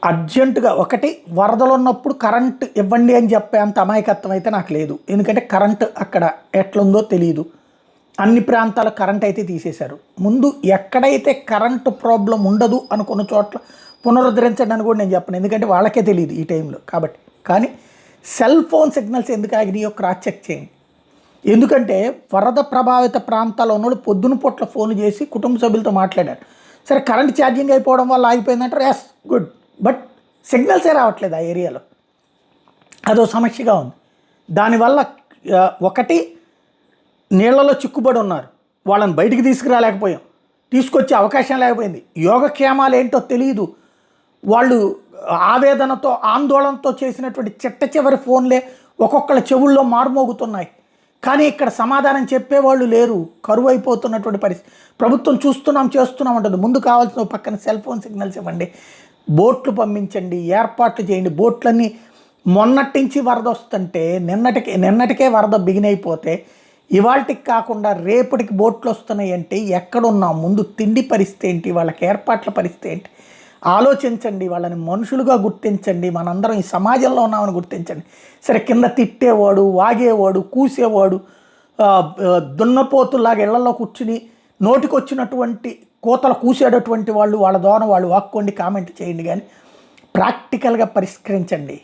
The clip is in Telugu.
అర్జెంటుగా ఒకటి వరదలు ఉన్నప్పుడు కరెంట్ ఇవ్వండి అని చెప్పే అంత అమాయకత్వం అయితే నాకు లేదు. ఎందుకంటే కరెంట్ అక్కడ ఎట్లుందో తెలియదు. అన్ని ప్రాంతాల కరెంట్ అయితే తీసేశారు. ముందు ఎక్కడైతే కరెంటు ప్రాబ్లం ఉండదు అనుకున్న చోట్ల పునరుద్ధరించండి అని కూడా నేను చెప్పను. ఎందుకంటే వాళ్ళకే తెలియదు ఈ టైంలో కాబట్టి. కానీ సెల్ ఫోన్ సిగ్నల్స్ ఎందుకు ఆగినాయో క్రాస్ చెక్ చేయండి. ఎందుకంటే వరద ప్రభావిత ప్రాంతాల్లో ఉన్నోళ్ళు పొద్దున పూట్ల ఫోన్ చేసి కుటుంబ సభ్యులతో మాట్లాడారు. సరే కరెంట్ ఛార్జింగ్ అయిపోవడం వల్ల ఆగిపోయిందంటారు, ఎస్ గుడ్. బట్ సిగ్నల్సే రావట్లేదు ఆ ఏరియాలో. అదో సమస్యగా ఉంది. దానివల్ల ఒకటి నీళ్లలో చిక్కుబడి ఉన్నారు, వాళ్ళని బయటికి తీసుకురాలేకపోయాం, తీసుకొచ్చే అవకాశం లేకపోయింది. యోగక్షేమాలు ఏంటో తెలియదు. వాళ్ళు ఆవేదనతో ఆందోళనతో చేసినటువంటి చిట్ట చివరి ఫోన్లే ఒక్కొక్కళ్ళ చెవుల్లో మారుమోగుతున్నాయి. కానీ ఇక్కడ సమాధానం చెప్పేవాళ్ళు లేరు. కరువు అయిపోతున్నటువంటి పరిస్థితి. ప్రభుత్వం చూస్తున్నాం చేస్తున్నాం అంటుంది. ముందు కావాల్సిన పక్కన సెల్ ఫోన్ సిగ్నల్స్ ఇవ్వండి, బోట్లు పంపించండి, ఏర్పాట్లు చేయండి. బోట్లన్నీ మొన్నటి నుంచి వరద వస్తుంటే నిన్నటికే వరద బిగిన్ అయిపోతే ఇవాళకి కాకుండా రేపటికి బోట్లు వస్తున్నాయి అంటే ఎక్కడున్నాం? ముందు తిండి పరిస్థితి ఏంటి, వాళ్ళకి ఏర్పాట్ల పరిస్థితి ఏంటి ఆలోచించండి. వాళ్ళని మనుషులుగా గుర్తించండి. మనందరం ఈ సమాజంలో ఉన్నామని గుర్తించండి. సరే కింద తిట్టేవాడు, వాగేవాడు, కూసేవాడు, దున్నపోతుల్లాగా ఇళ్లలో కూర్చుని నోటికొచ్చినటువంటి కోతలు కూసేటటువంటి వాళ్ళు వాళ్ళ ద్వారా వాళ్ళు వాక్కోండి, కామెంట్ చేయండి. కానీ ప్రాక్టికల్గా పరిష్కరించండి.